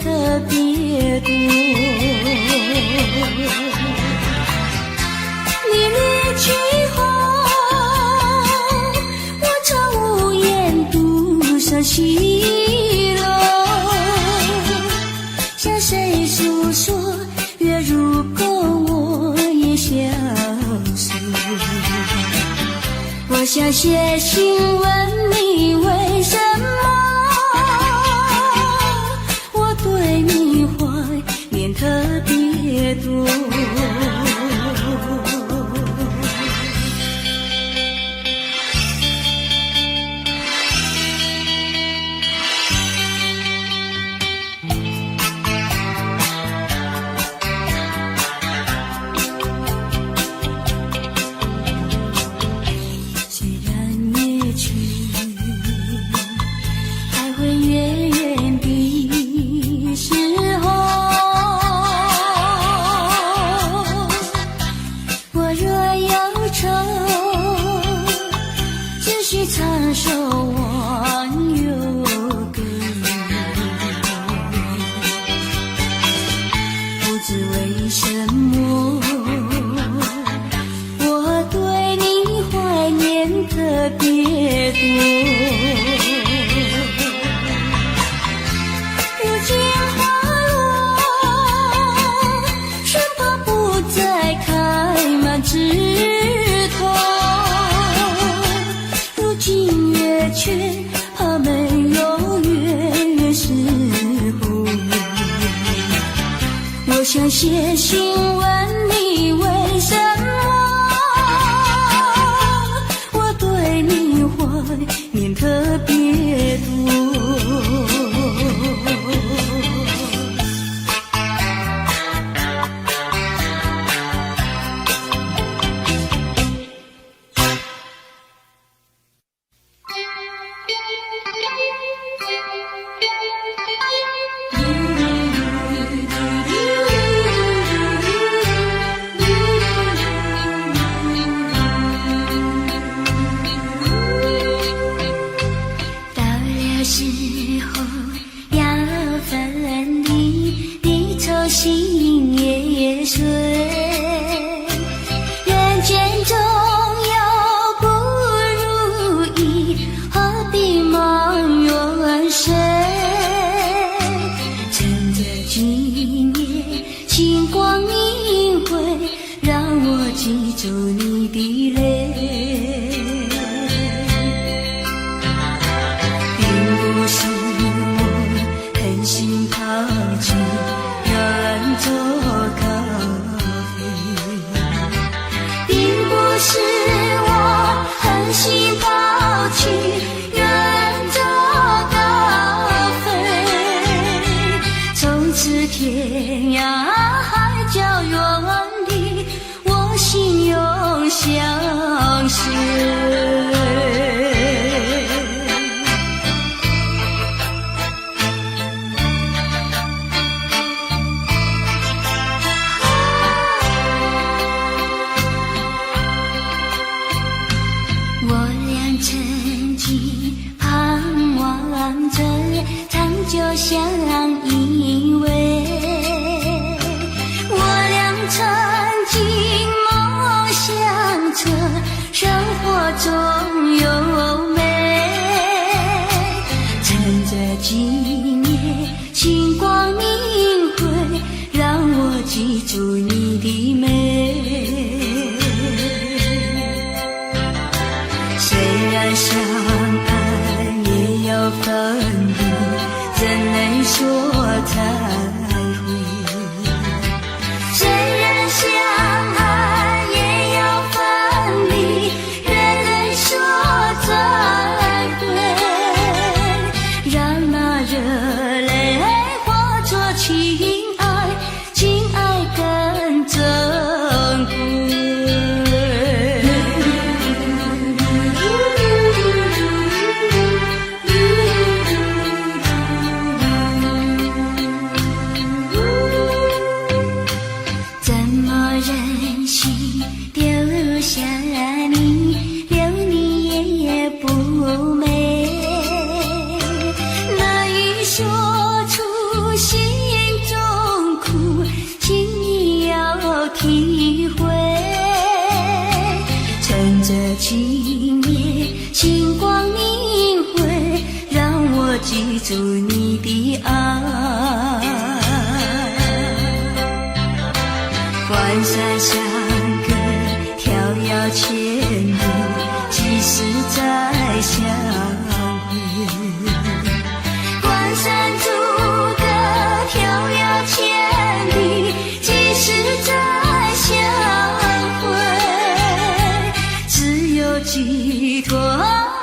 特别多。你离去后，我常无言独上西楼，向谁诉说？月如钩，我也消失。我想写信问你为什么我对你怀念特别多。长守望有个不知为什么我对你怀念特别多。如今花落，生怕不再开满枝头，却怕没有月时候。我想写信问你为什么我对你怀念特别多。时候要分离，离愁心也碎。人间中有不如意，何必忙远水？趁着今夜星光明辉，让我记住你的泪。不是我狠心抛弃远走高飞，并不是我狠心抛弃远走高飞，从此天涯海角远离，我心永相随。曾经盼望着长久相依偎，我俩曾经梦想着生活中有美，趁着今夜星光明辉，让我记住你的美。虽然相爱也要分离，怎能说才会？虽然相爱也要分离，愿能说再会，让那热泪化作情爱，情爱更珍贵。说出心住你的爱。关山相隔，迢遥千里，几时再相会？关山阻隔，迢遥千里，几时再相会？只有寄托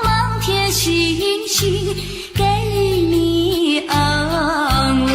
满天星星，给你安慰。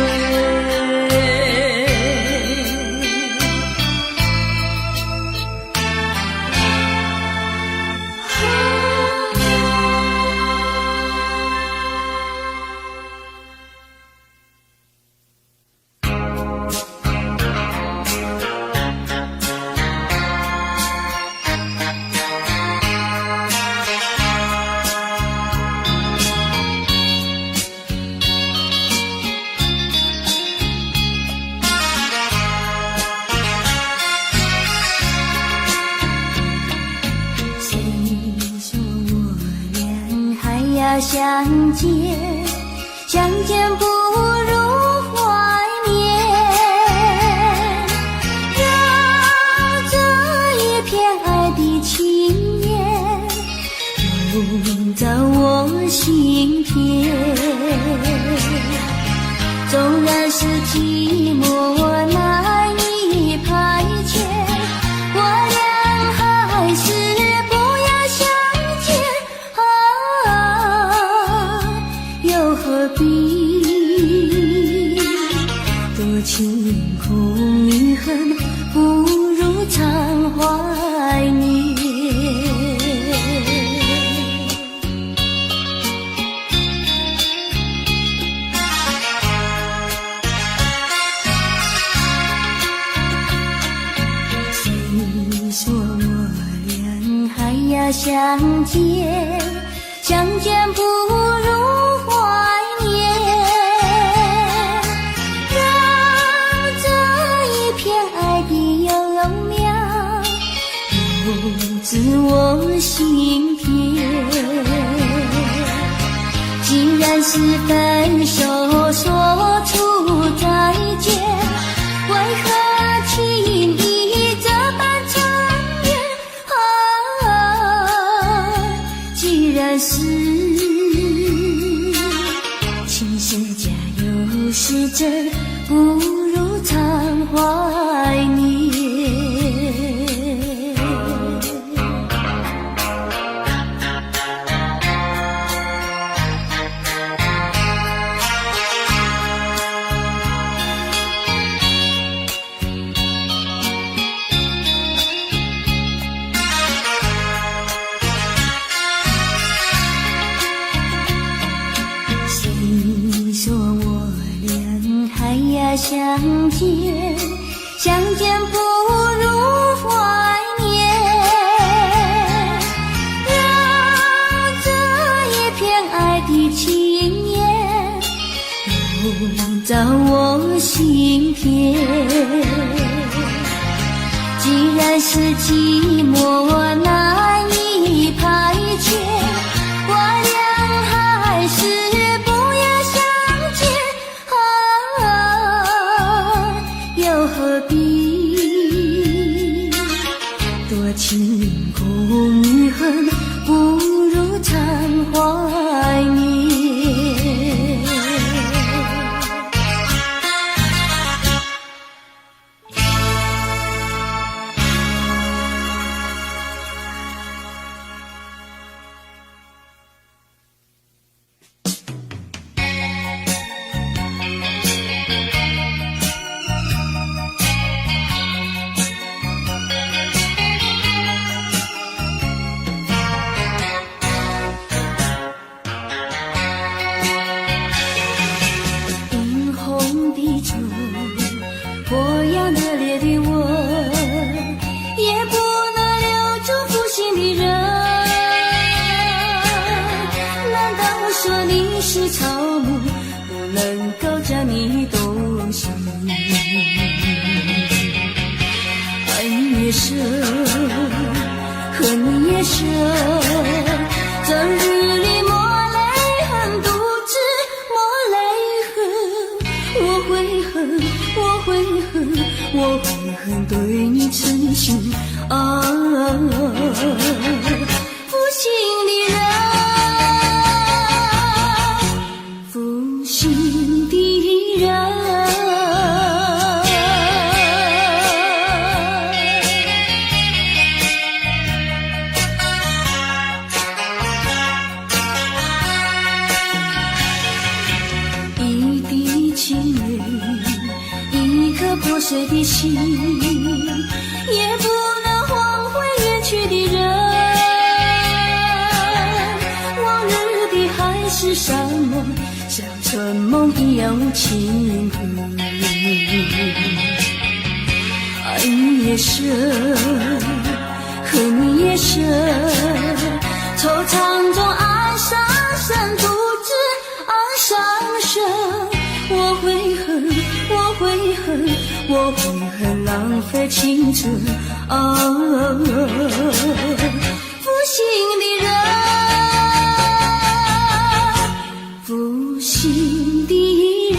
相见，相见不如怀念，让这一片爱的情缘融在我心田。纵然是寂寞难以排遣，我俩还是不要相见又何必？多情空余恨，不如常怀念。谁说我俩还要相见？相见不如怀念，让这一片爱的幼苗入自我心田。既然是分手说出再见，为何轻易这般缠绵？既然是情是假又是真，不如常怀念。相见，相见不如怀念，让这一片爱的情缘融在我心田。既然是寂寞难以排遣，我俩还是不要相见又何必？多情空余恨，不如常怀念。是草木，不能够将你动心。爱你也深，恨你也深，这日里抹泪恨独自，抹恨，我会恨，我会恨对你真心啊，负心的人，负心的人。破碎的心，也不能换回远去的人。往日的海誓山盟，像春梦一样无情恨。爱你也深，恨你也深，惆怅中爱上深，不知爱上深。我会恨，我会恨，我会恨浪费青春啊，负心的人，负心的人。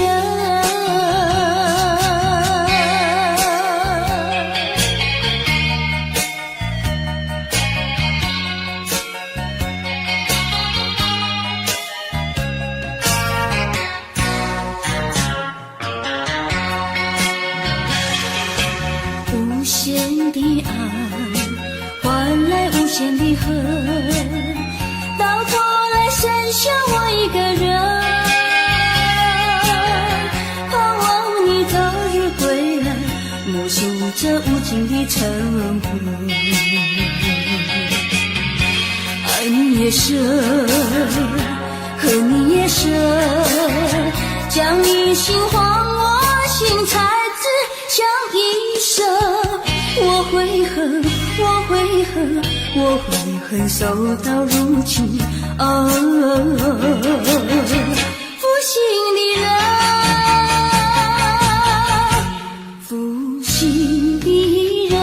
无限的爱换来无限的恨，到头来剩下我一个人，盼望你早日归来，默数这无尽的晨昏。爱你也深，恨你也深，将你心还我心，才知晓一生。我会恨，我会恨，我会恨，守到如今啊，负心的人，负心的人。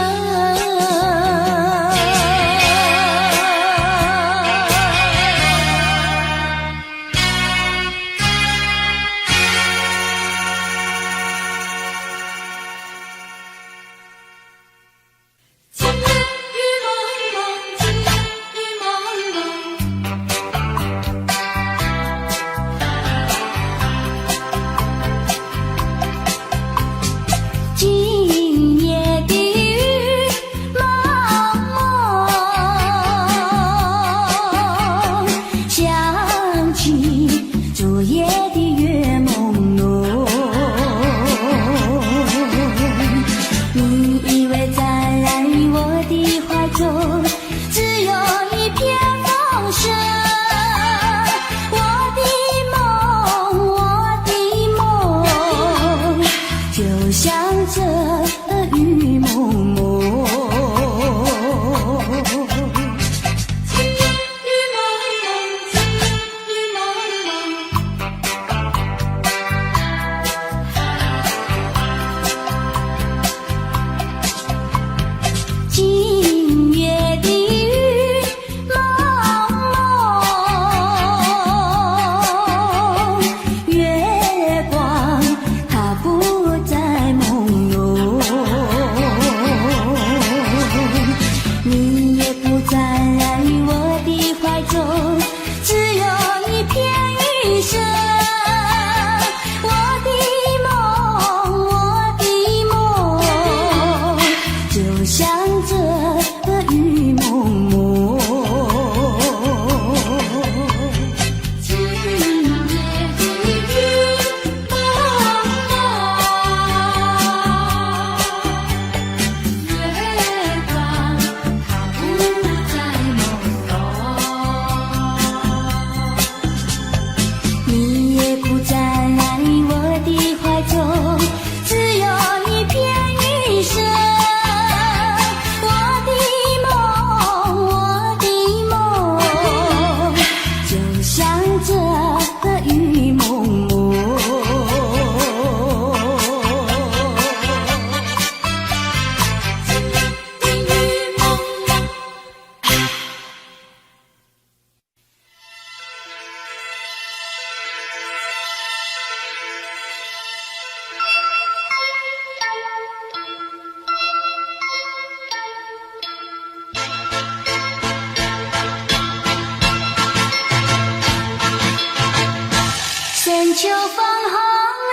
秋风红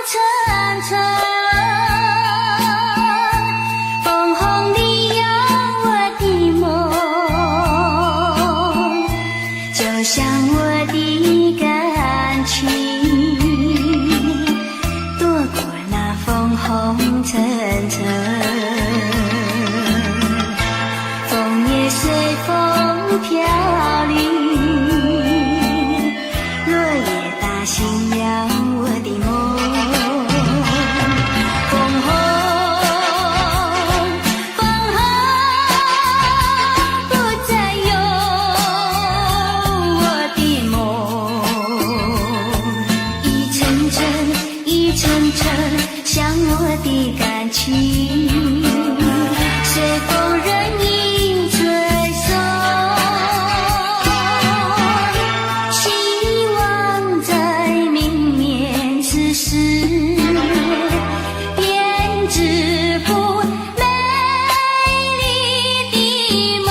尘尘，枫红里有我的梦，就像我的感情躲过那枫红尘尘，枫叶随风飘零，落叶打醒了我的梦。枫红，枫红不再有我的梦，一层层一层层像我的感情，随风任意吹送，希望在明年此时编织幅美丽的梦。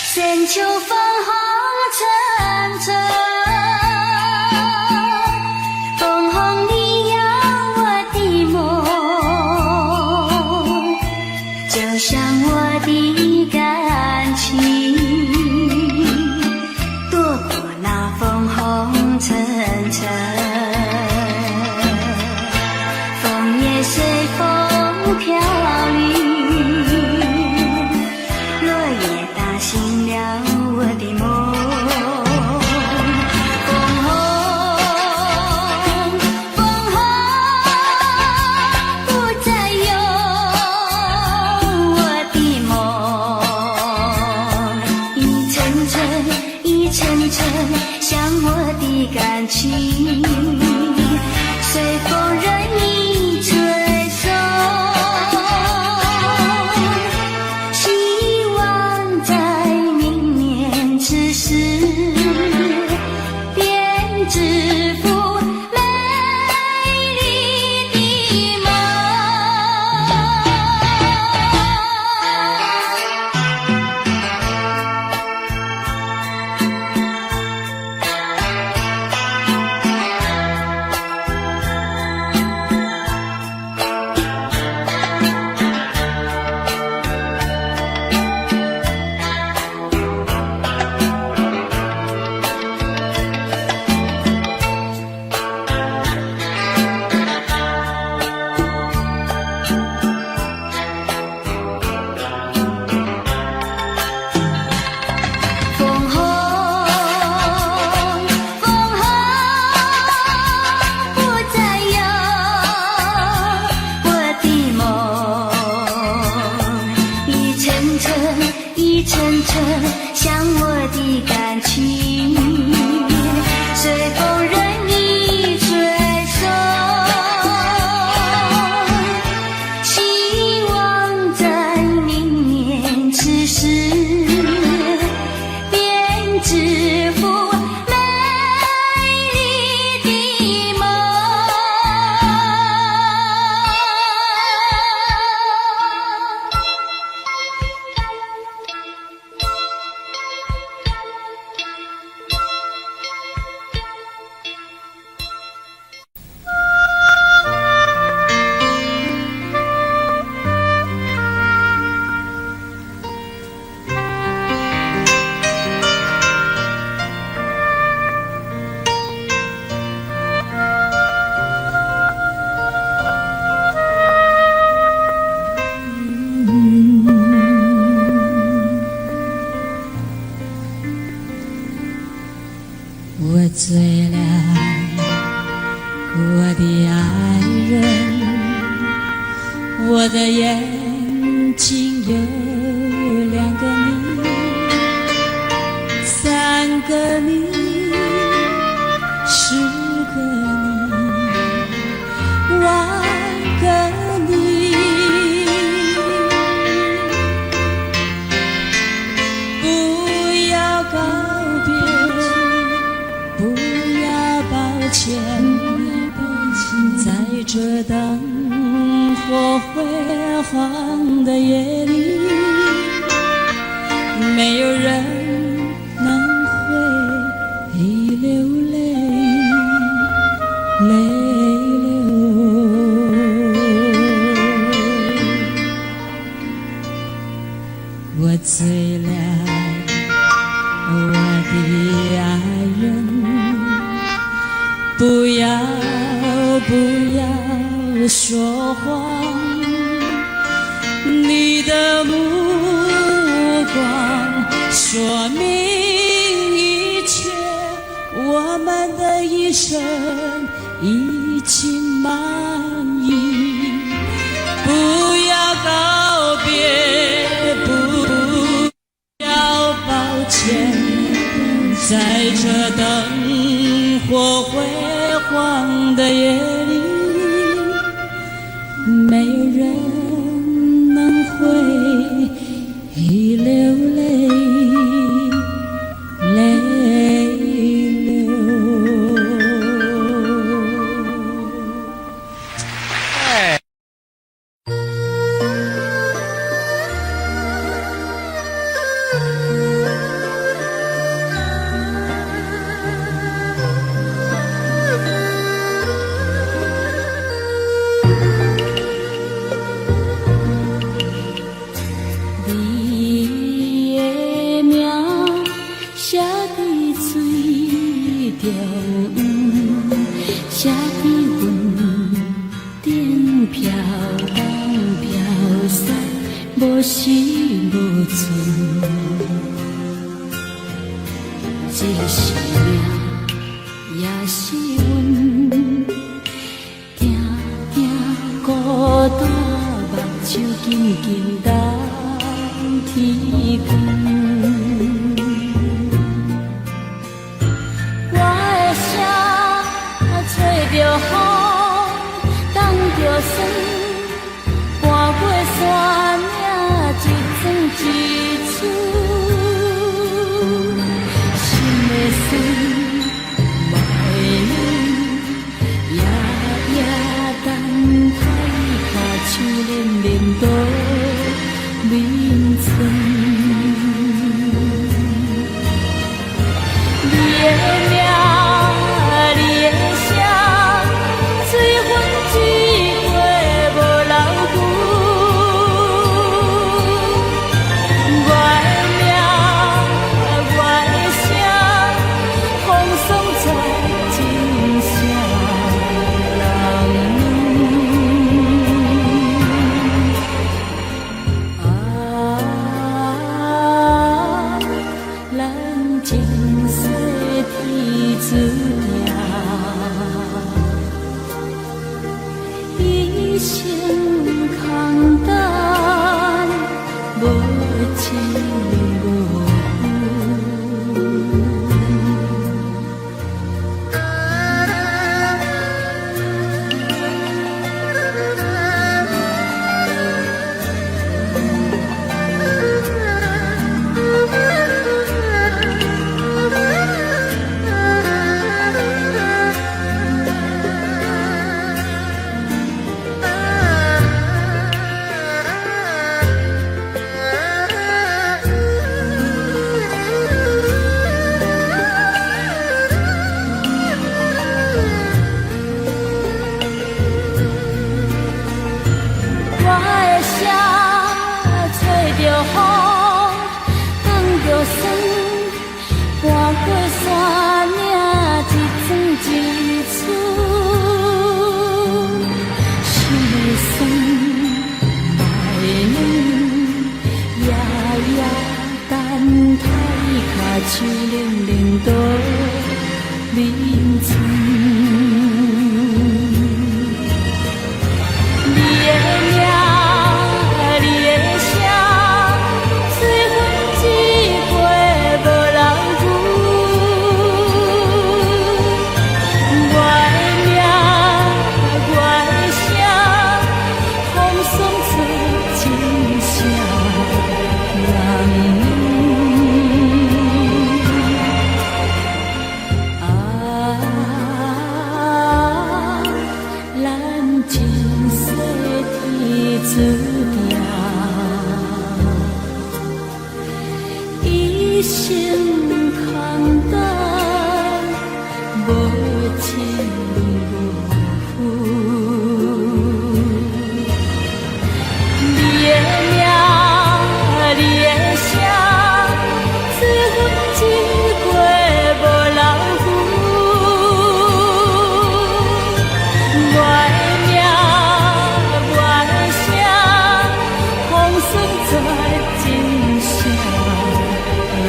深秋风红尘尘，枫红里有我的梦，就像我的感情躲过那枫红尘尘，枫叶随风飘零，落叶打醒了我的梦。枫红，枫红不再有我的梦，一层层一层层像我的感情，随风任意吹送，希望在明年此时编织幅美丽的梦。枫红，枫红不再有我的梦，一层层一层层像我的感情，随风任意吹送，希望在明年此时编织幅美丽的梦。我醉了，我的爱人，我的眼睛有2个你，3个你，10个你，10000个你。不要告别，不要抱歉，在这灯火辉煌的夜里，没有人能会流泪，泪流。我醉了，我的爱人，不要说谎，你的目光说明一切，我们的一生已经满意。不要告别，不要抱歉，在这灯火辉煌的夜里，没有人能会流泪，泪流。写在云顶飘东飘西，无时无存。这是命，也是运，定定孤单，目睭紧紧等天光。着风，挡着霜，跋过山岭，一寸一寸，心的酸，目的泪，夜夜等待下手连连倒眠床。你的名。一生空等，无情无金色的字条，一生扛担，无情无负。你的名，你的声，赐阮一过无老夫。我的名，我的声，风霜在真声人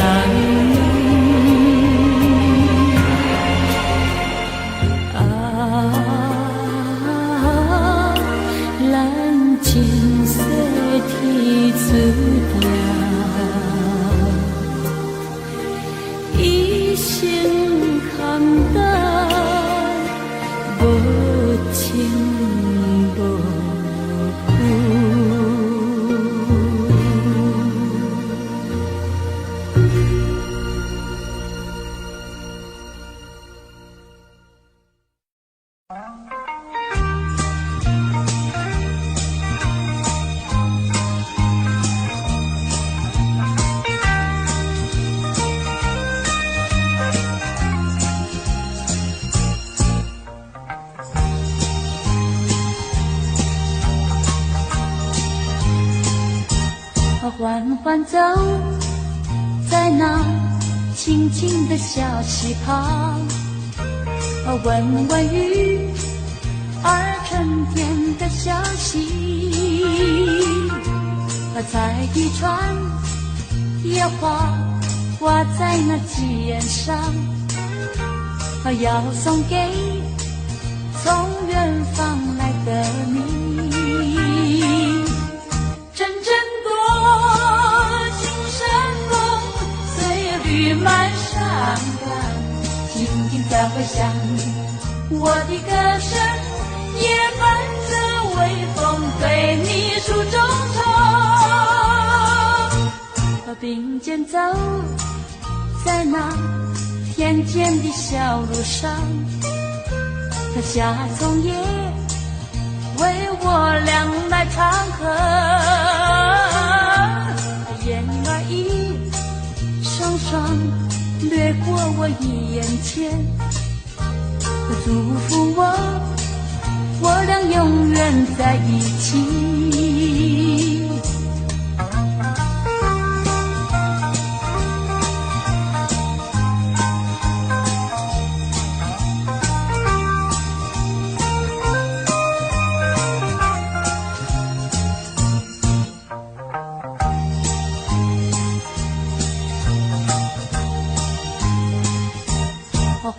问咱金色天注定，一生扛担，无情无负。缓缓走在那清静的小溪旁，闻闻雨儿沉淀的消息，采一串野花挂在那基岩上，要送给从远方来的你。阵阵绿满山岗，静静在回响，我的歌声也伴着微风对你诉衷肠。并肩走在那田间的小路上，夏虫也为我俩来唱和，燕儿一双双掠过我眼前，祝福我俩永远在一起。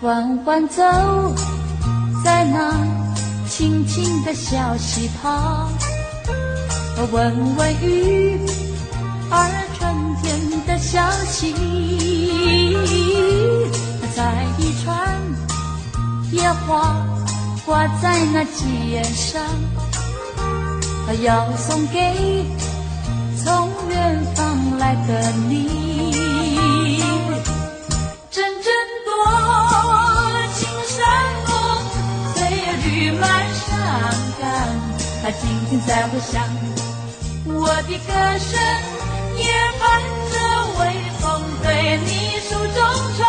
缓缓走在那清清的小溪旁，闻闻雨儿春天的消息，采一串野花挂在那基岩上，要送给从远方来的你。阵阵绿满山岗，静静在回响，我的歌声也伴着微风对你诉衷肠。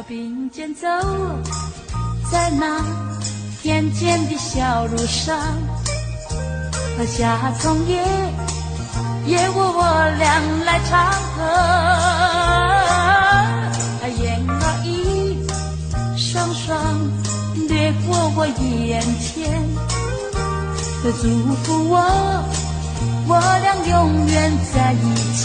并肩走在那田间的小路上，夏虫也为我俩来唱和，燕儿一双双掠过我眼前，祝福我俩永远在一起。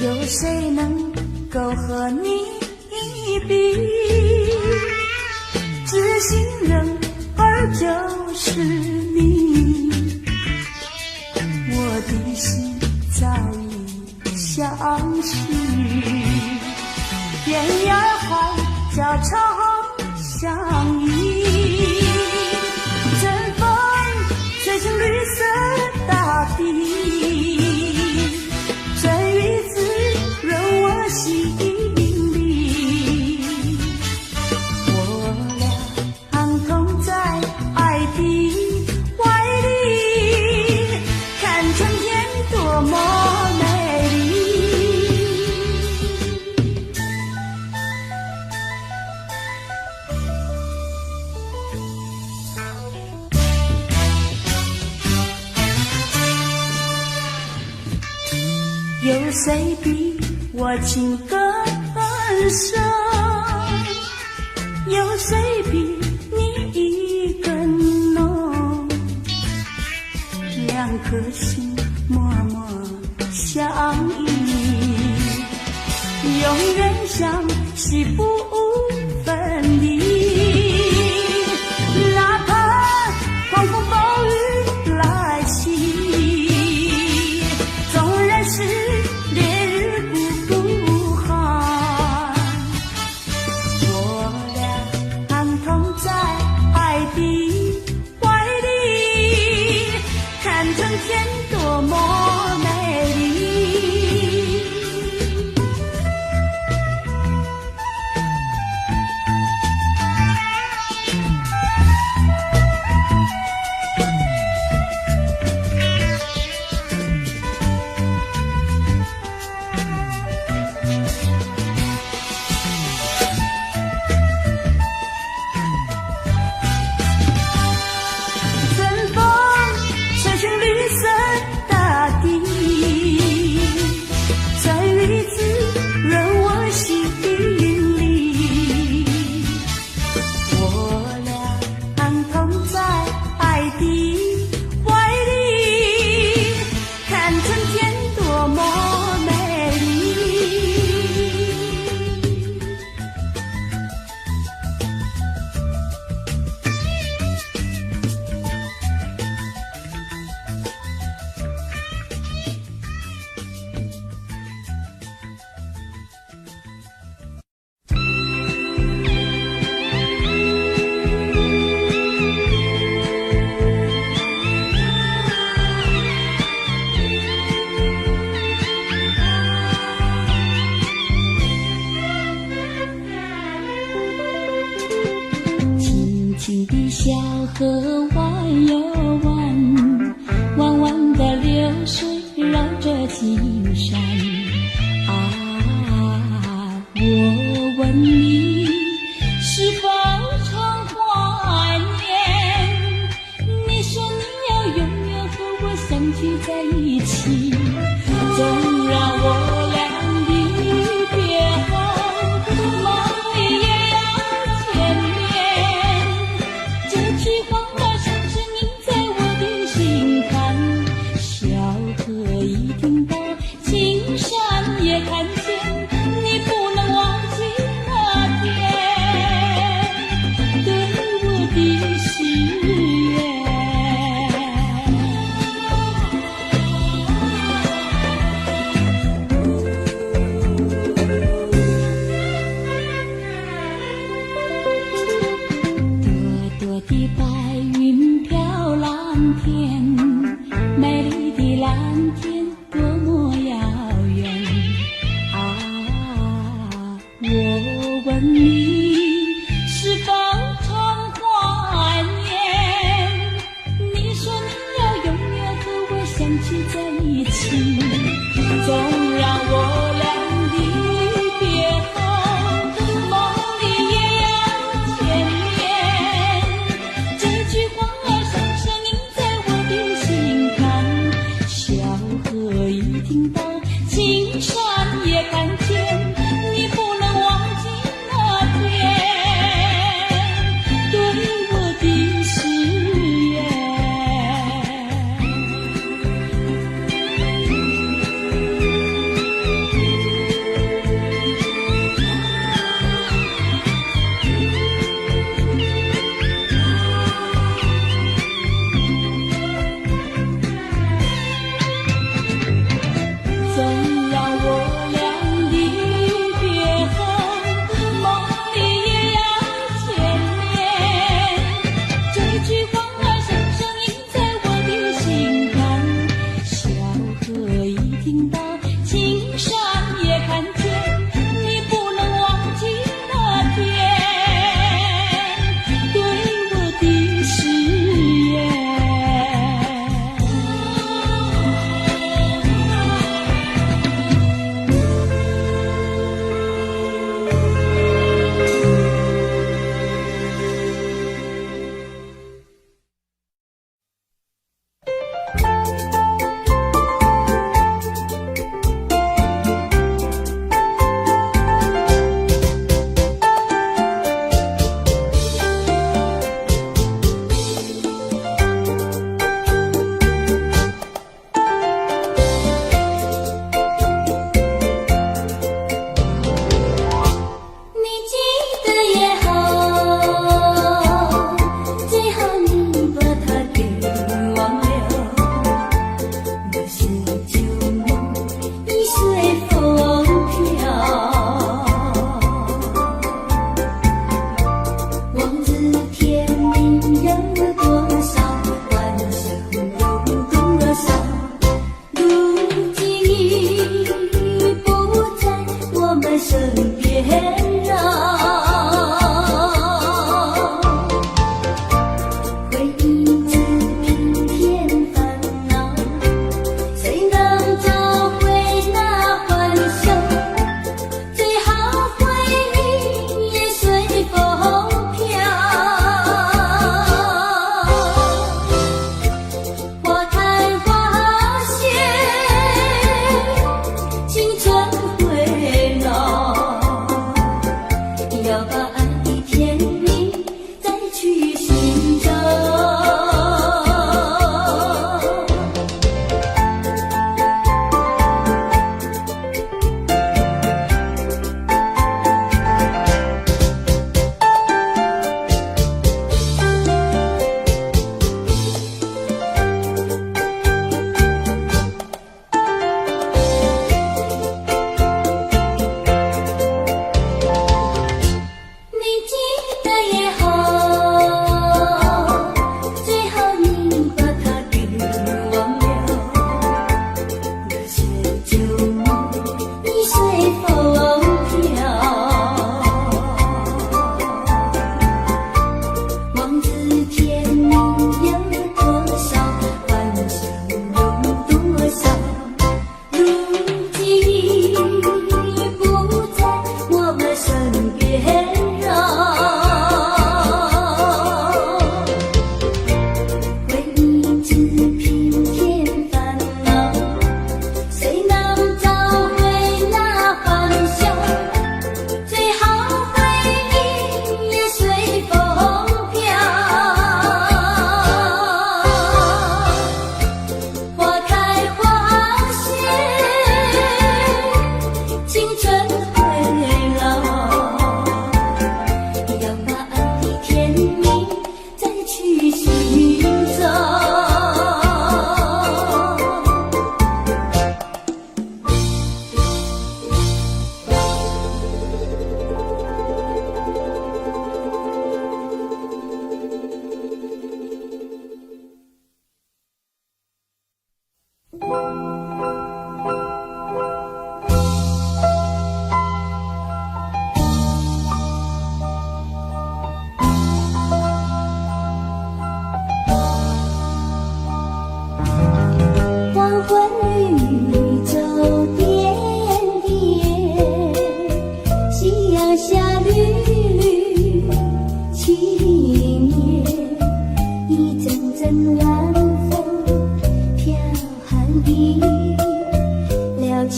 有谁能够和你比？知心人儿就是你，我的心早已相识。天涯海角常相依，阵风吹醒绿色大地，春雨滋润我心里。我俩相同在爱的怀里，看春天多么美丽。有谁比我情更深？有谁比你更浓？两颗心默默相依，永远相惜不分离。哪怕狂风暴雨来袭，纵然是烈日孤寒，我俩相同在爱的怀里，看春天多么美丽。春风吹醒绿色大地，春雨滋润我心里。我俩相同在爱的怀里，看春天多么美丽。轻轻的小河弯又弯，弯弯的流水绕着金山。啊，我问你，是否常怀念？你说你要永远和我相聚在一起，纵然我俩离别后，梦里也要见面。这句话深深印在我的心坎，小河一听到，青山也看见，你不能忘记那天对我的誓言。朵朵的白云飘蓝天，美丽的蓝天多么遥远。啊，我问你，是否常怀念？你说你要永远和我相聚在一起，纵然我俩离别后，梦里也要见面。这句话深深印在我的心坎，小河一听到，青山也看见，你不能忘记那天对我的誓言。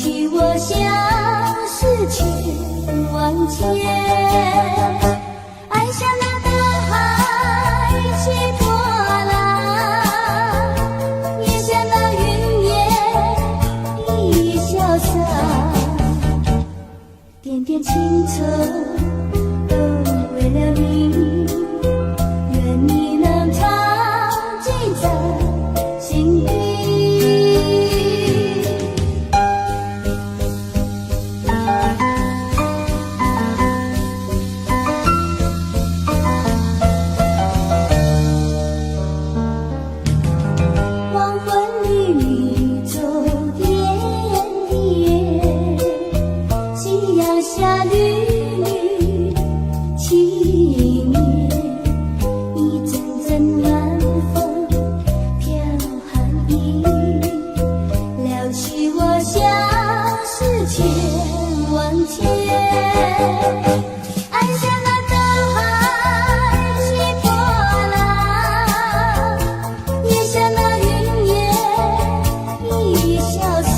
起我相思千万间，爱像那大海起波浪，也像那云烟一潇洒，点点情愁都为了你，愿你能常记在心底。黄昏里你走点的夜，夕阳下缕缕轻烟，一阵阵晚风飘寒意，撩起我相思千万间，爱像那大海起波浪，也像那云烟一潇洒，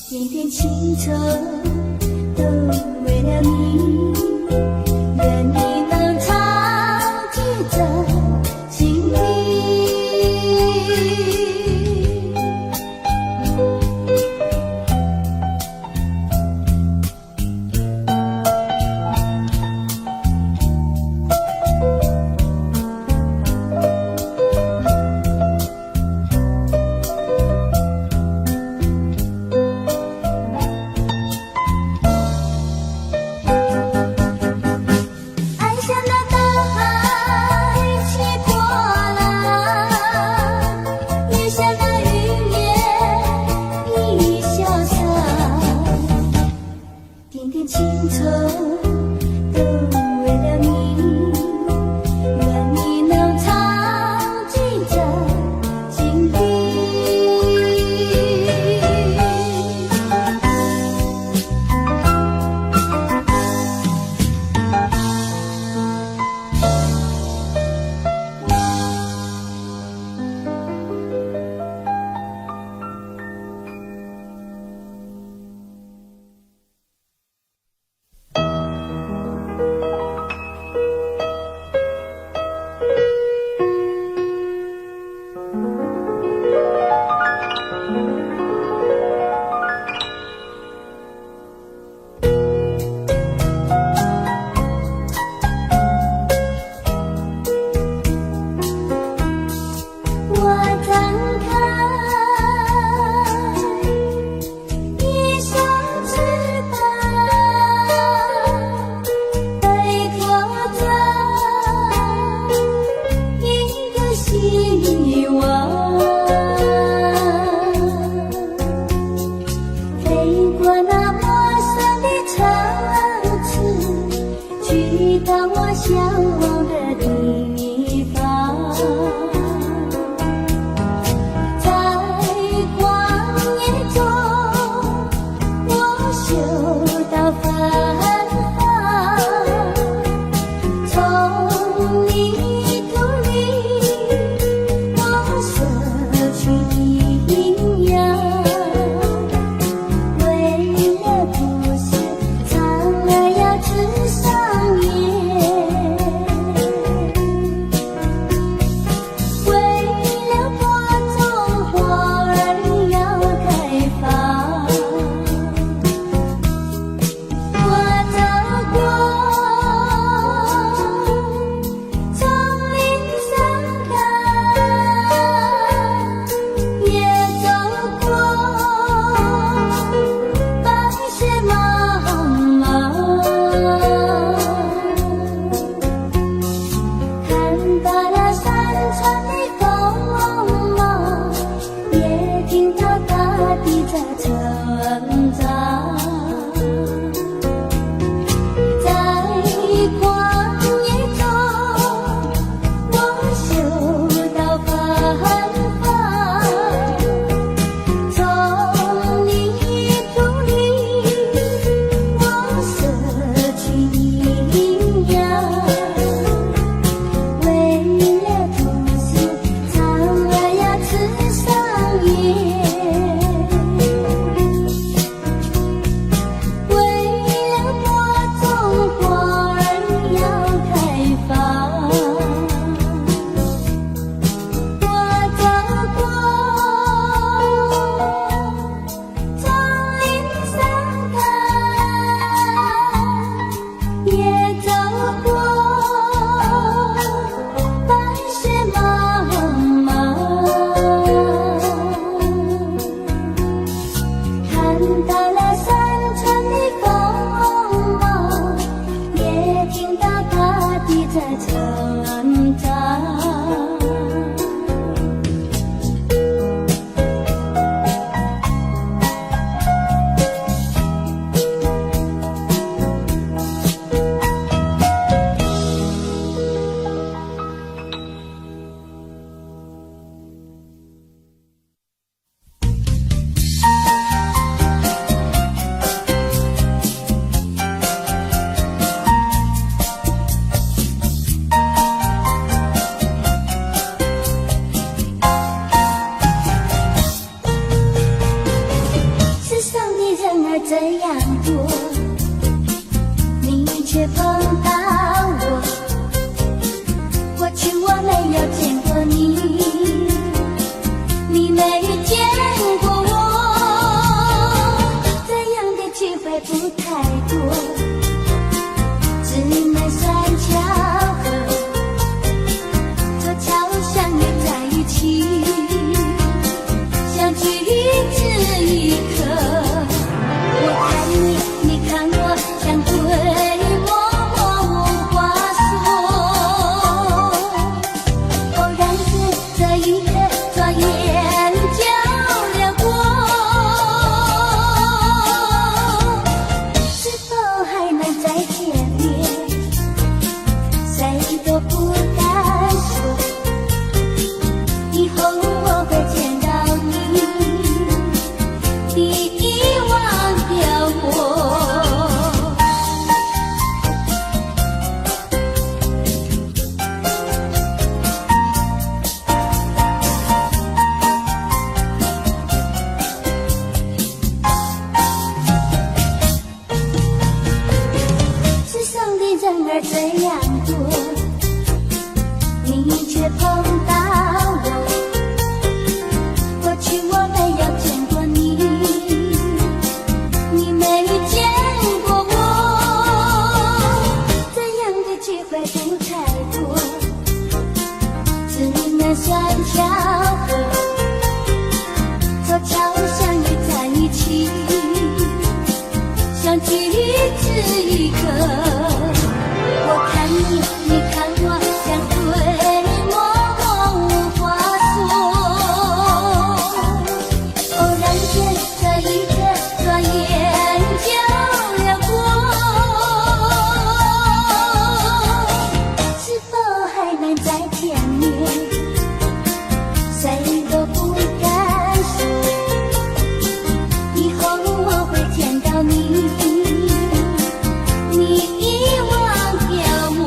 点点情愁都为了你，愿你能常记在心底。爱像那大海起波浪，也像那云烟一潇洒，点点情愁都为了你，愿你能常记在心底。成长。这样多，你却碰到我。过去我没有见过你，你没见过我，这样的机会不太多，只能算巧合。凑巧相遇在一起，相聚这一刻。我看你，你看我，相对默默无话说。偶然间，这一刻转眼就流过，是否还能再见面？谁都不敢说。以后我会见到你，你遗忘掉我。世上的人儿这样多，你却碰到我。过去我没有见过你，你没见过我，这样的机会不太多，只能算巧合。凑巧相遇在一起，相聚这一刻。我看你，你看我，相对默默无话说。偶然间，这一刻转眼就流过，是否还能再见面？谁都不敢说。以后我会见到你，你遗忘掉我。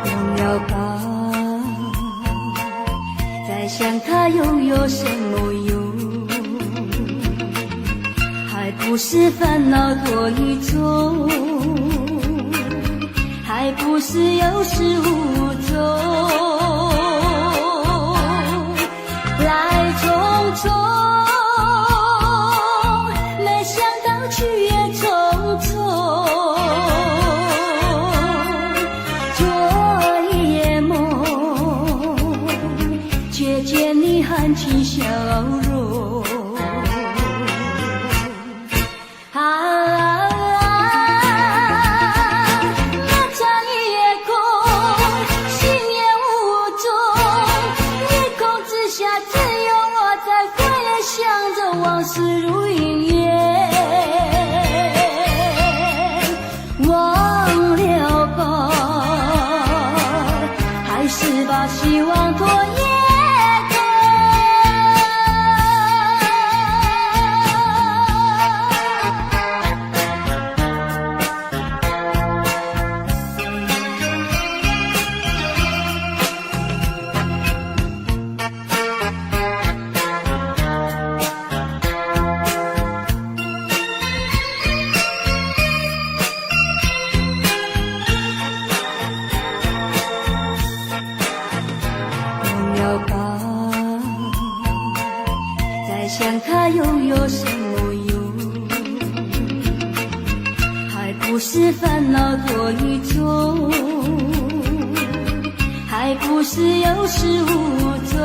忘了吧，再想他又有什么用？还不是烦恼多一种，还不是有始无终。来匆匆，没想到去也匆匆。昨夜梦，却见你含情笑容。那场夜空，心念无踪，夜空之下只有我在回想着往事如云烟。忘了吧，还是把希望拖也拖。有什么用？还不是烦恼多一种，还不是有始无终。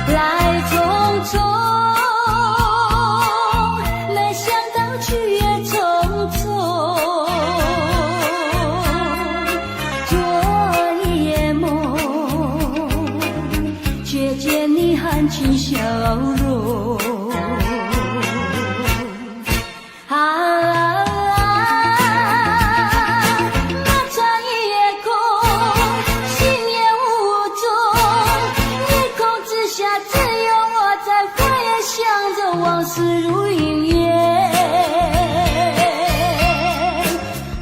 来匆匆，没想到去也匆匆。昨夜梦，却见你含情笑容。往事如云烟，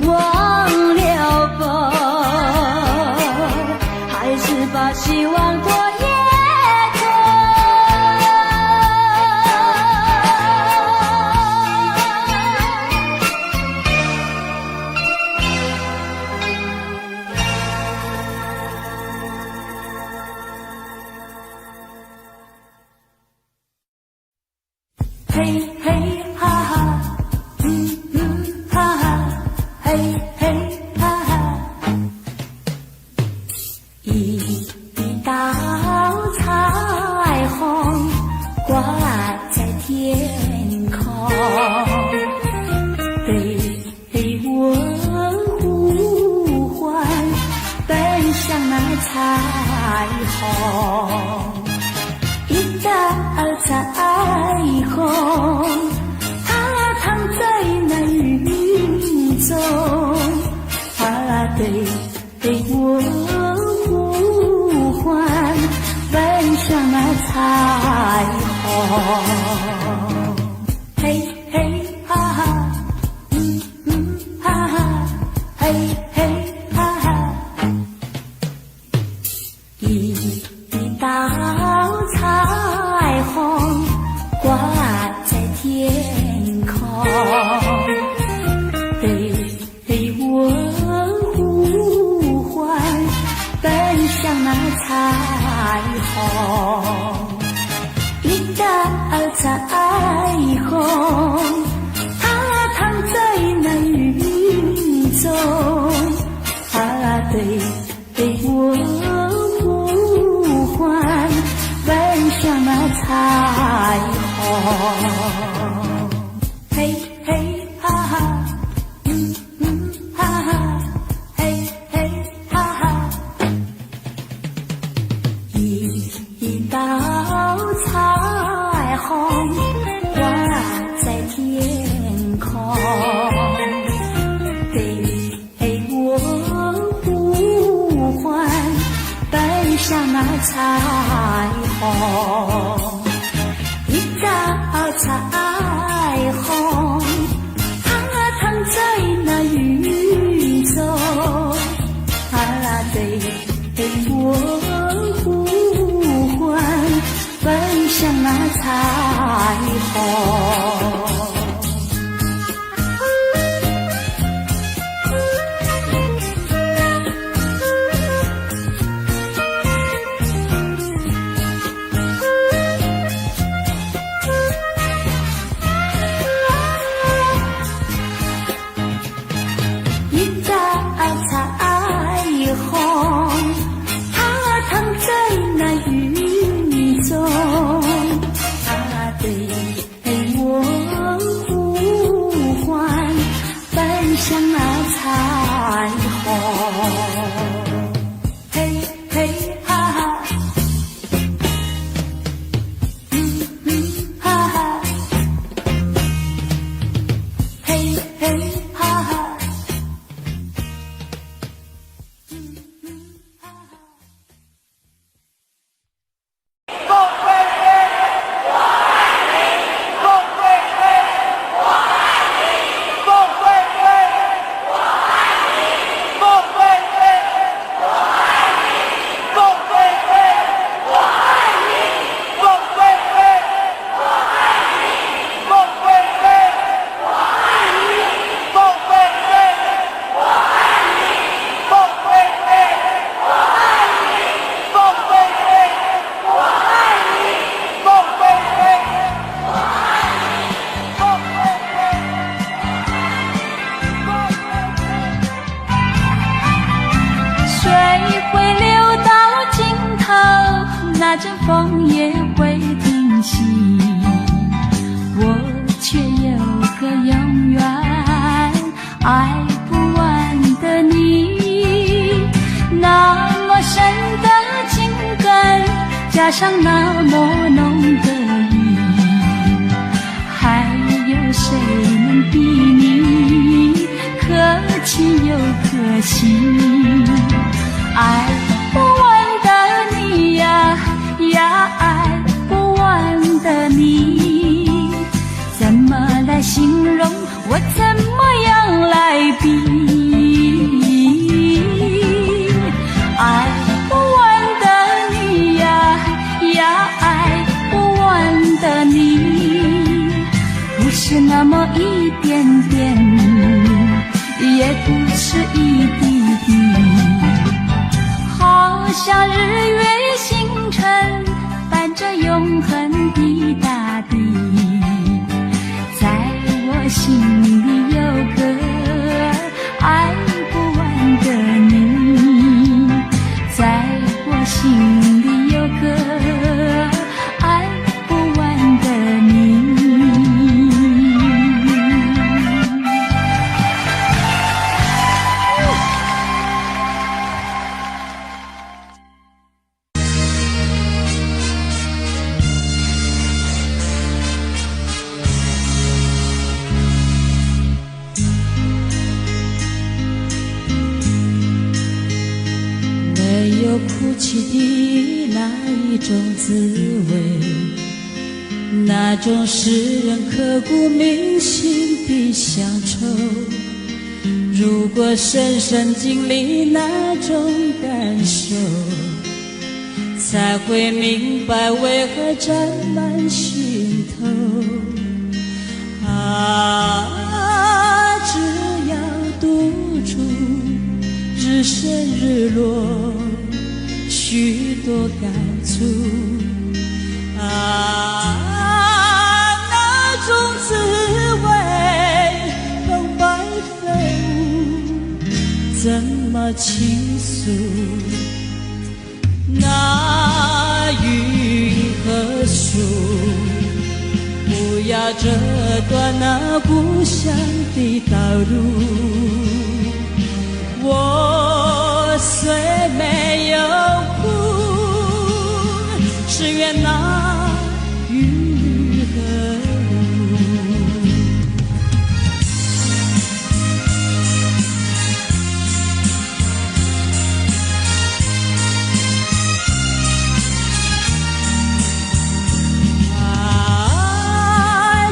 忘了吧，还是把希望多夜嘿嘿哈哈，哈哈，嘿嘿哈哈，一道彩虹挂在天空，对我呼唤，奔向那彩虹。一道彩虹，它躺在那云中，对我呼唤，奔向那彩虹。嘿嘿哈哈，哈哈，嘿嘿哈哈，一道彩虹挂在天空，对我呼唤，奔向那彩虹。一道彩虹，它躺在那云中，对我呼唤，奔向那彩虹。嘿嘿哈哈，哈哈，嘿嘿哈哈，一道彩虹挂在天空，对我呼唤，奔向那彩虹。一道彩虹，它躺在那云中，对我呼唤，奔向那彩虹。向那彩虹，嘿嘿哈哈，哈哈，嘿嘿哈哈，下着风也会停息，我却有个永远爱不完的你。那么深的情感，加上那么浓的意，还有谁能比你可亲又可惜？爱不完的你呀呀，爱不完的你，怎么来形容？我怎么样来比？爱不完的你呀呀，爱不完的你，不是那么一点点，也不是一滴滴，好像日月星辰伴着永恒的大地，在我心里有个爱不完的你，在我心里有个爱不完的你。哭泣的那一种滋味，那种使人刻骨铭心的乡愁，如果深深经历那种感受，才会明白为何沾满心头。只要独处，只剩日落，许多感触那种滋味澎湃飞舞，怎么倾诉？那云和树，不要折断那故乡的道路。我虽没有哭，只愿那雨和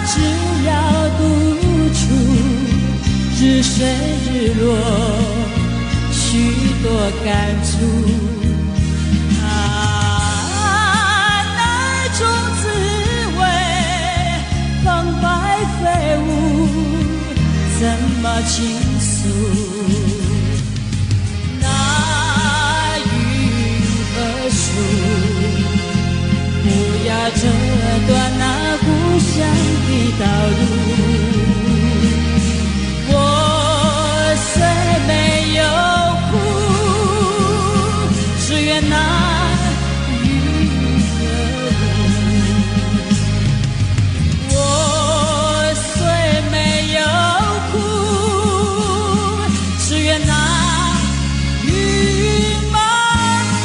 只要独处，只剩日落，许多感触那种滋味澎湃飞舞，怎么倾诉？那云和树，不要折断那故乡的道路。我虽没有哭，只愿那雨和我虽没有哭，只愿那雨漫步。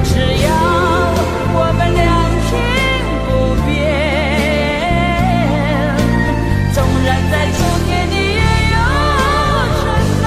只要我们两情不变，纵然在昨天你也有承诺，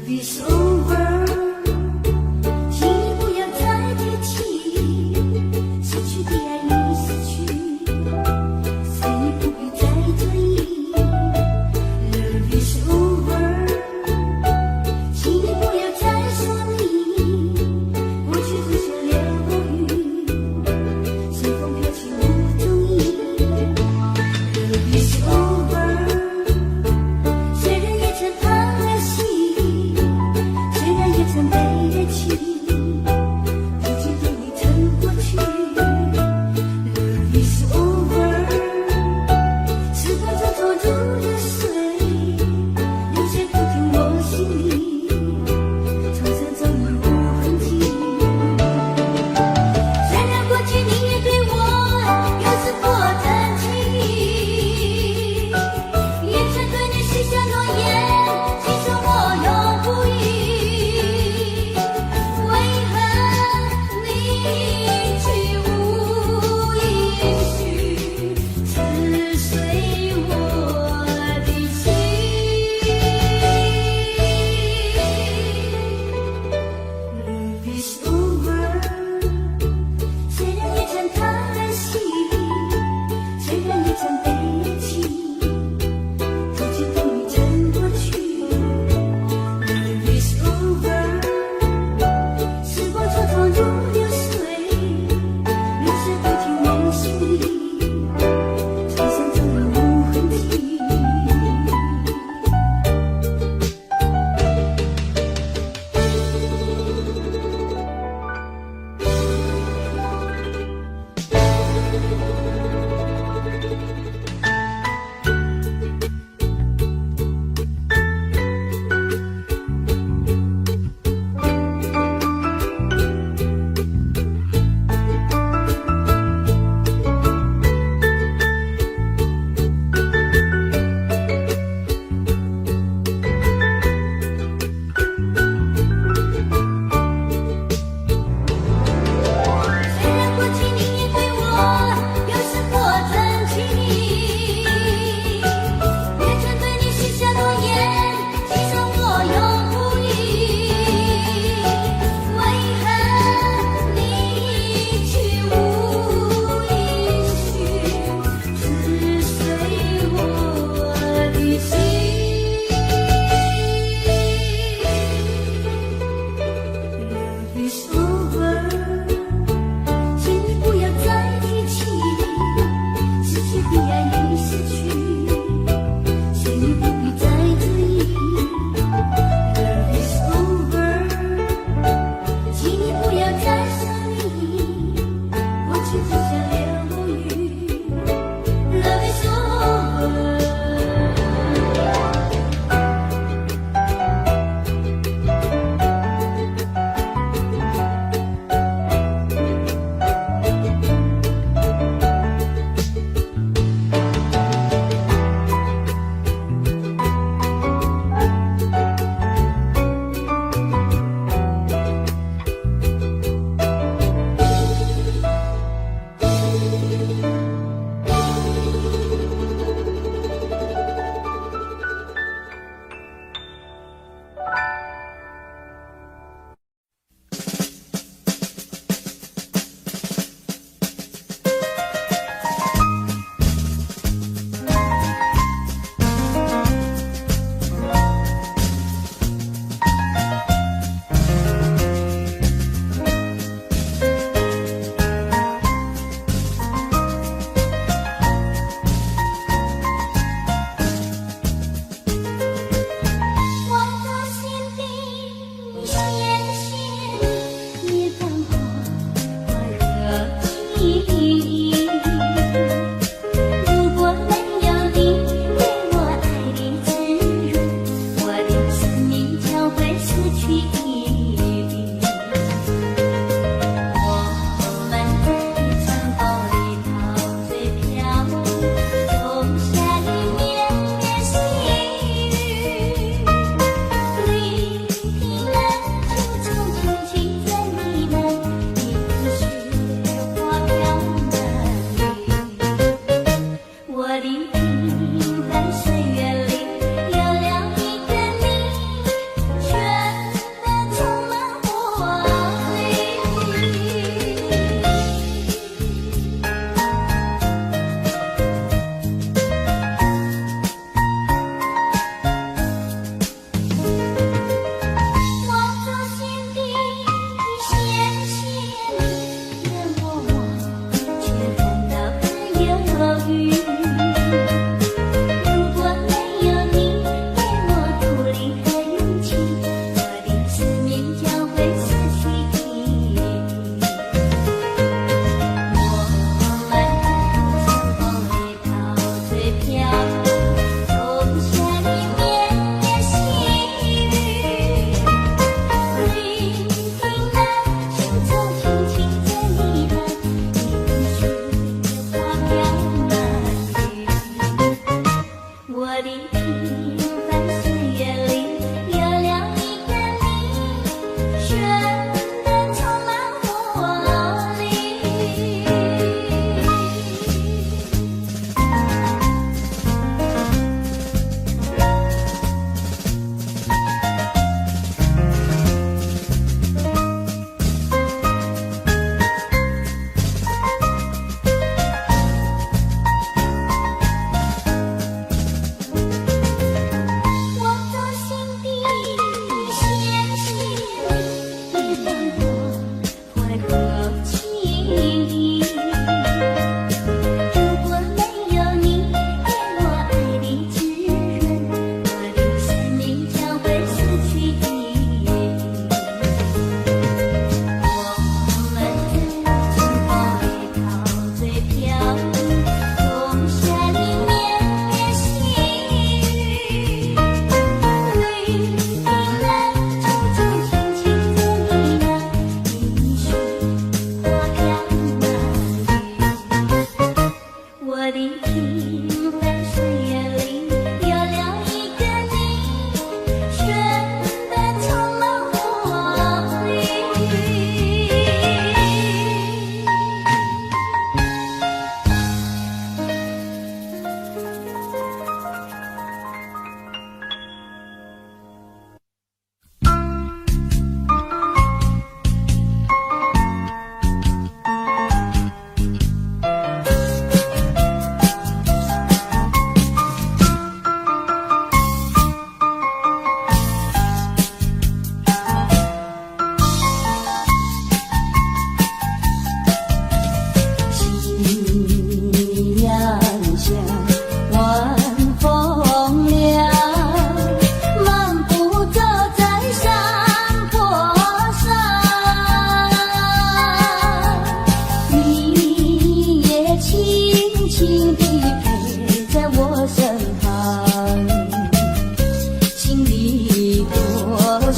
is over， 请你不要再提起失去的爱已死去，所以不必再追忆。Love is over， 请你不要再说你过去只是流过雨，随风飘起无踪影。Love is over， 虽然也曾淌了心。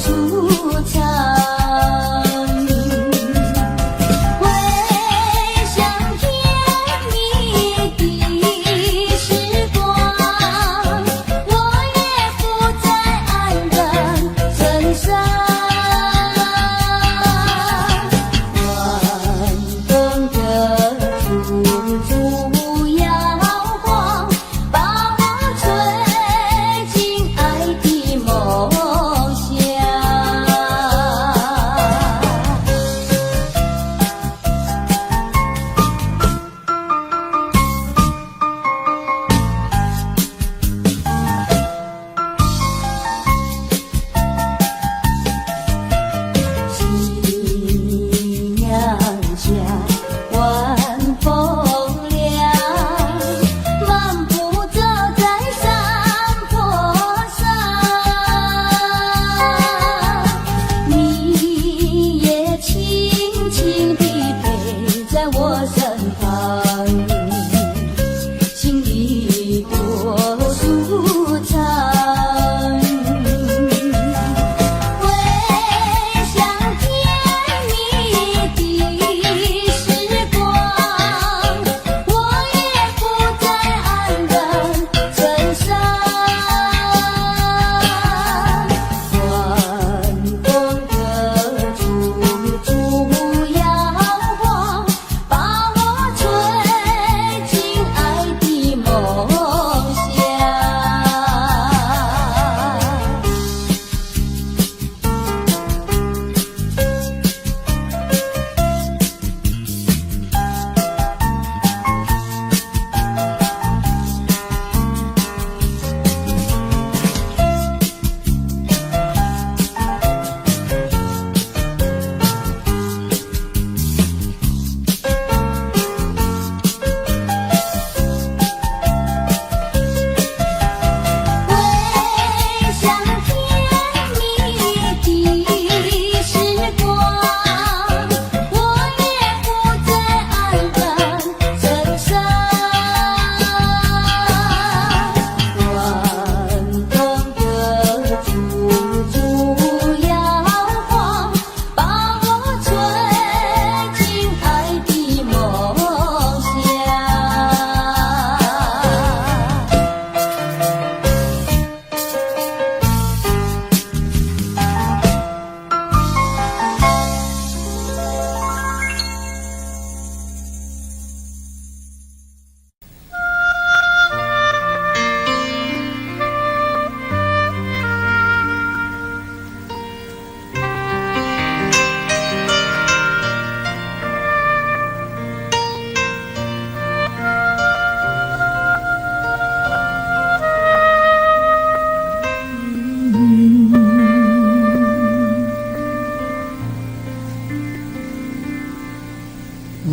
舒畅。回想甜蜜的时光，我也不再黯淡神伤。晚风的处处摇晃，把我吹进爱的梦乡。夕阳下，晚风凉，漫步走在山坡上，你也轻轻地陪在我身旁，心里多舒畅。回想甜蜜的时光，我也不再黯淡神伤。晚风的处处摇晃，把我吹进爱的梦乡。回想甜蜜的时光，我也不再黯淡神伤。晚风的处处摇晃，把我吹进爱的梦乡。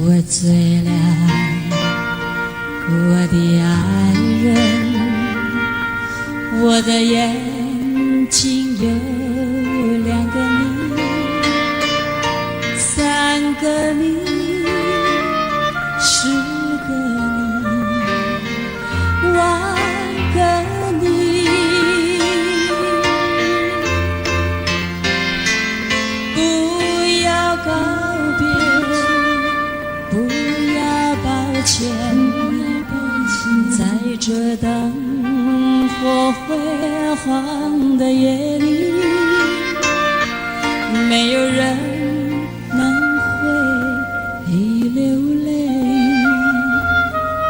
我醉了，我的爱人，我的眼睛有两个你，三个你，十个你，万个你。不要告别，不要抱歉，在这灯火辉煌的夜里，没有人能会流泪，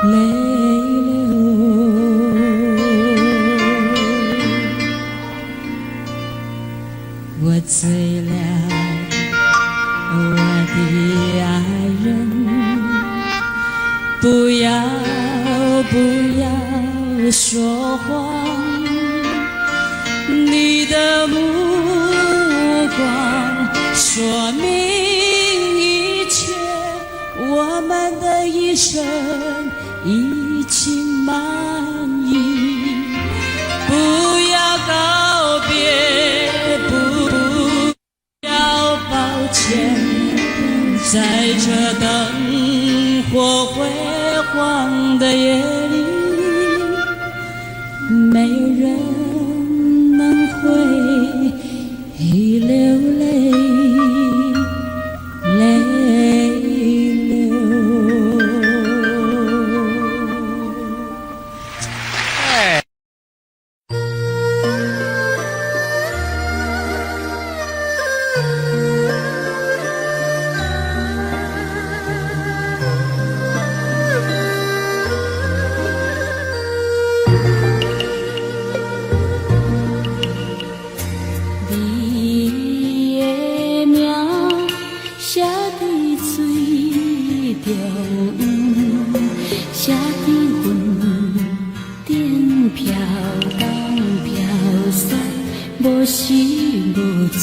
泪流。我醉了，我的爱人，不要说谎，你的目光说明一切，我们的一生已经满意。不要告别，不要抱歉，在这灯火辉煌的夜里，没有人能会你的名写伫水中央，写伫云顶飘东飘西，无时无存。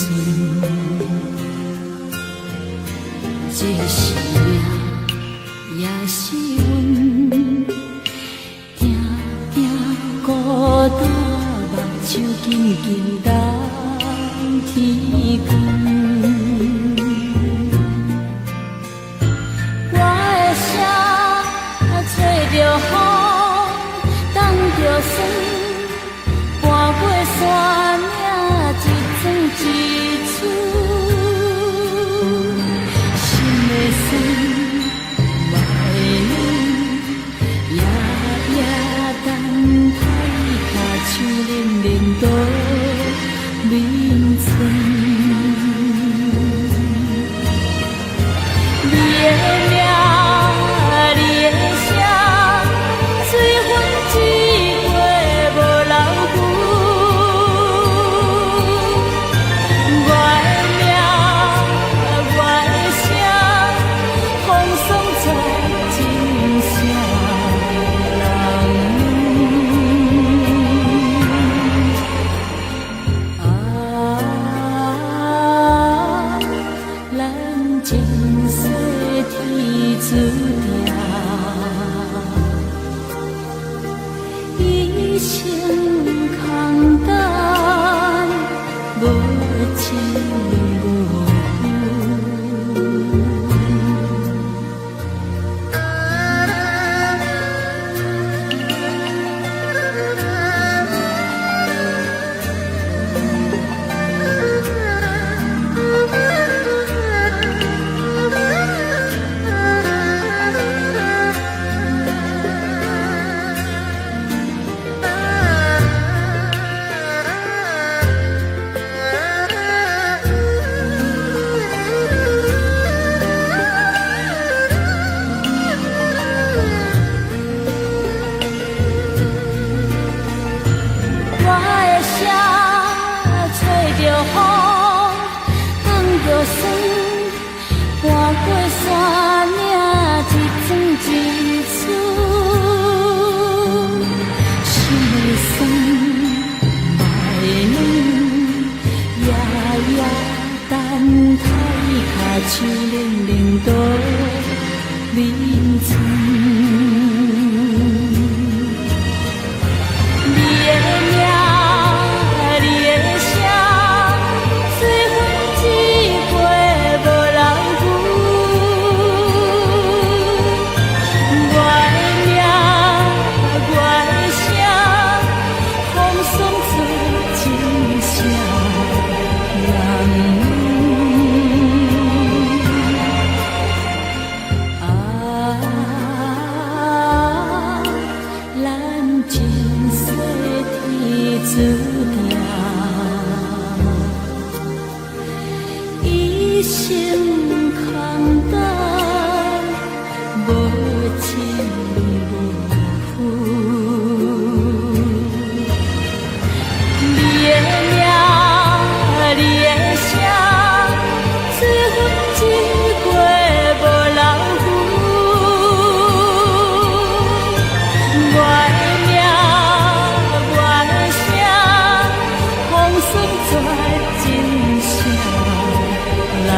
这是命，也是阮，定定孤单，目睭紧紧等天光。我的声吹着风，挡着霜，搬过山岭，一寸一寸。手冷冷都眠床，你的名，你的声，随风一过无留痕。我的名，我的声，风霜在真声人。前世天注定，一生空等，无情无搬过山岭，一寸一寸，心的酸，目的软，夜夜等待下手冷冷都眠床。注定一生空等，无情无负。你的名，你的声，随风一过无留痕。我的名。在真声人。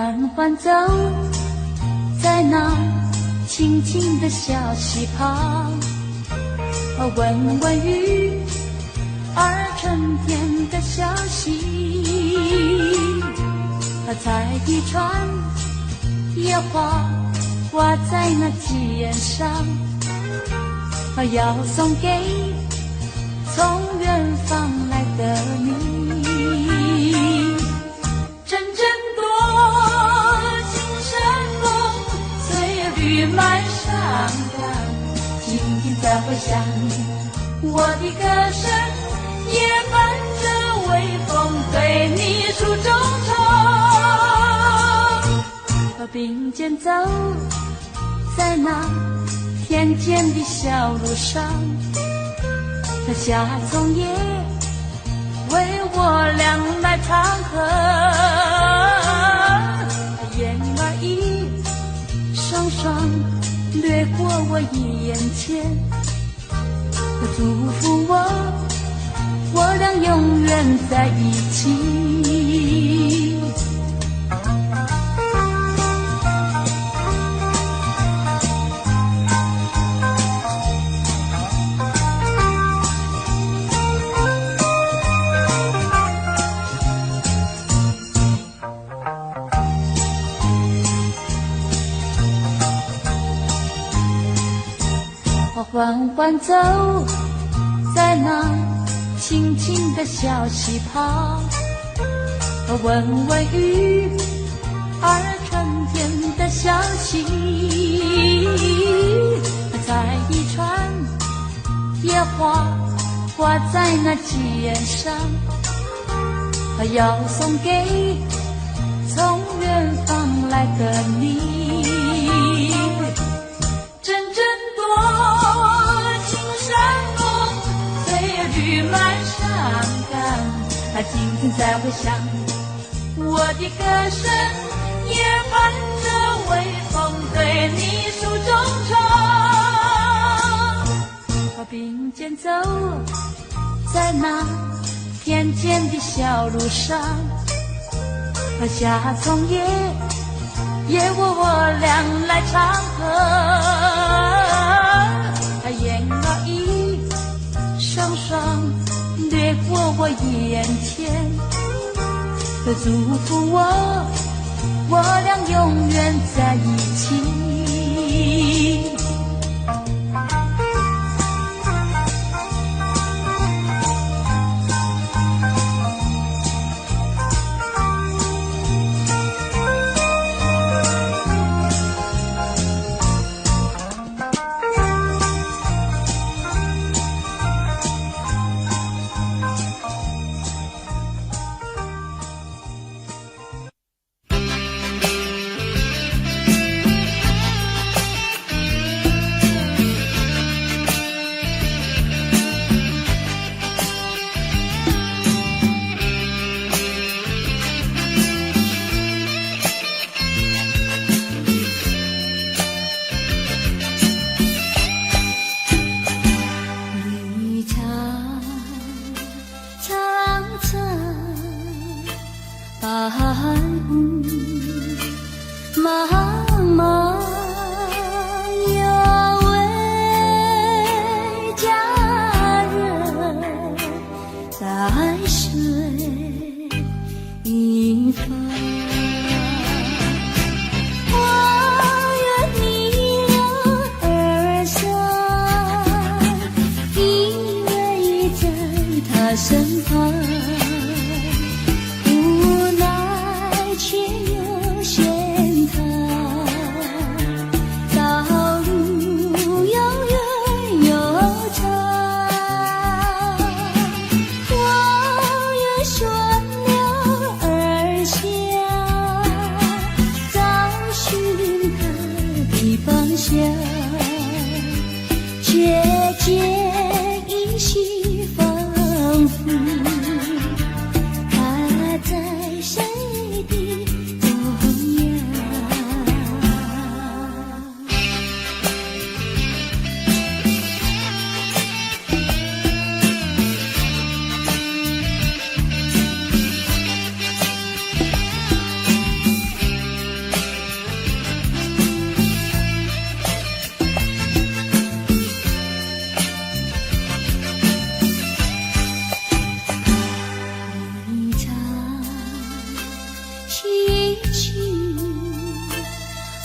缓缓走在那清静的小溪旁，闻闻雨儿春天的消息，采一串野花挂在那鸡眼上，要送给从远方来的你。阵阵多情山风随绿满山岗，静静在回响，我的歌声也伴着微风对你诉衷肠，并肩走在那田间的小路上，夏虫也为我俩来唱和，燕儿一双双掠过我眼前，祝福我俩永远在一起。缓缓走在那清静的小溪旁，闻闻雨儿春天的消息，采一串野花挂在那鸡眼上，要送给从远方来的你。阵阵多情山风随绿满山岗，静静在回响，我的歌声也伴着微风对你诉衷肠，并肩走在那田间的小路上，夏虫也我俩来唱和，燕儿一双双掠过我眼前，祝福我俩永远在一起。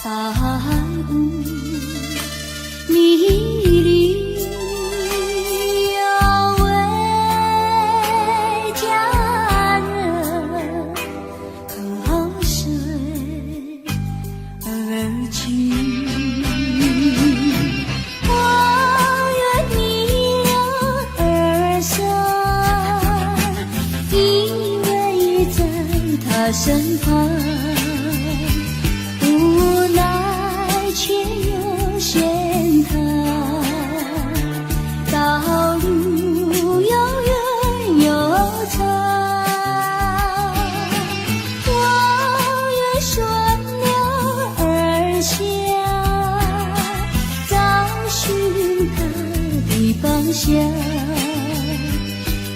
在有你里有位佳人和谁而去？我愿逆流而上，依偎在他身旁。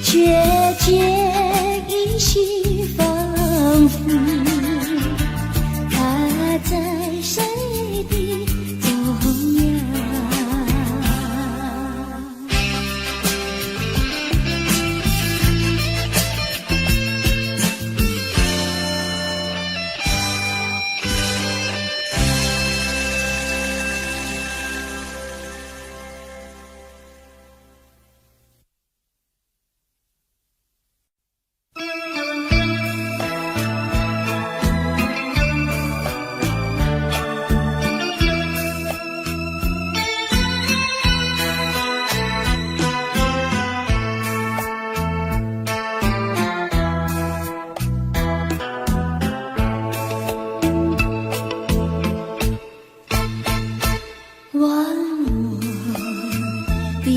却见依稀仿佛他在谁的中央。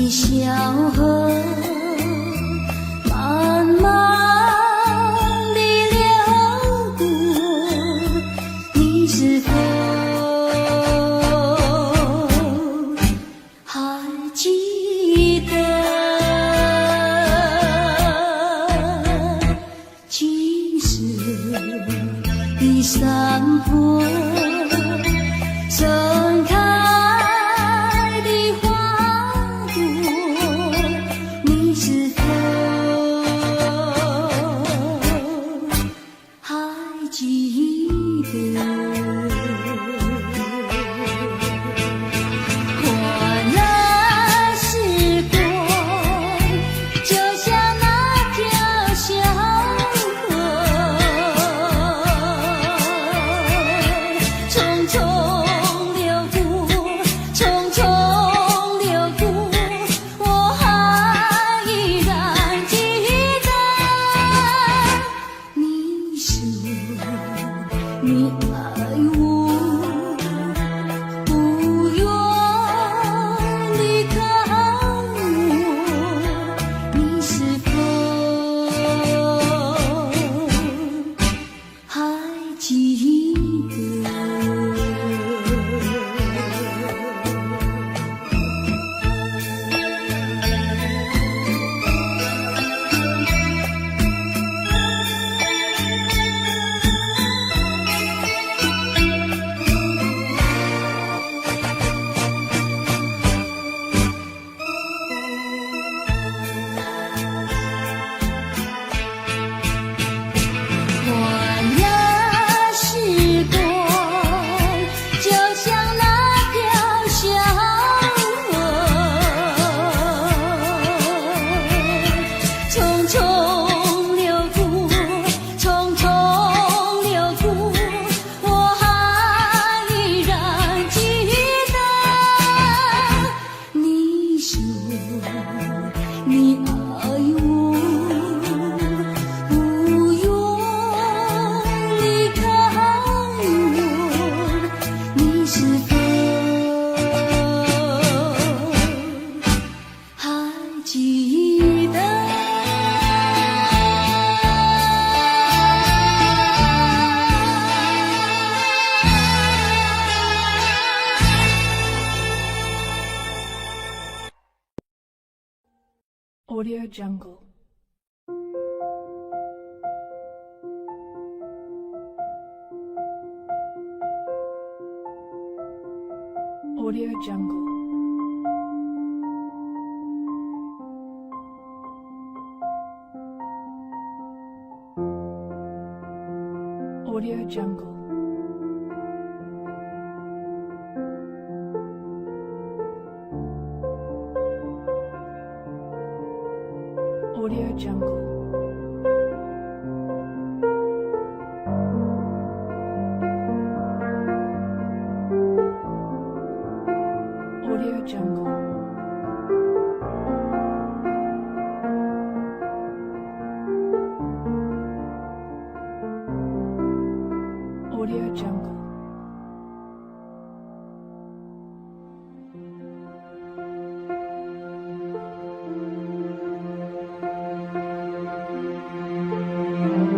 小河慢慢地流过，你是否还记得青石的山坡盛开Audio Jungle. Audio Jungle. Audio Jungle. Audio Jungle. Audio Jungle. Audio Jungle.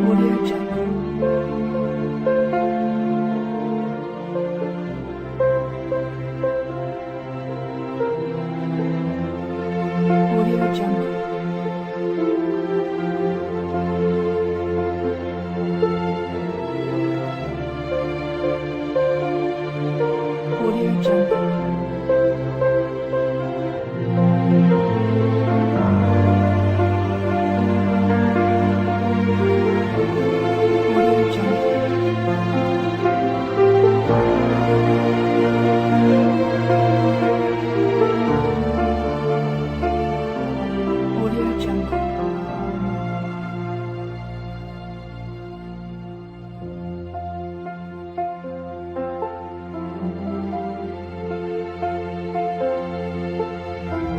Audio Jungle. Audio Jungle. Audio Jungle. Audio Jungle. Audio Jungle.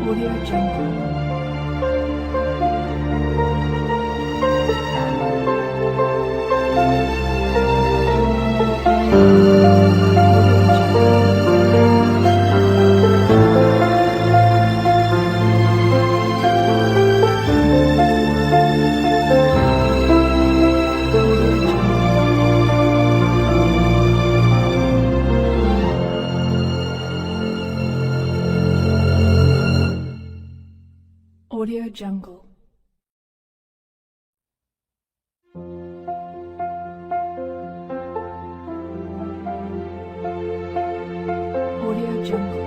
Audio Jungle. Audio Jungle. Audio Jungle.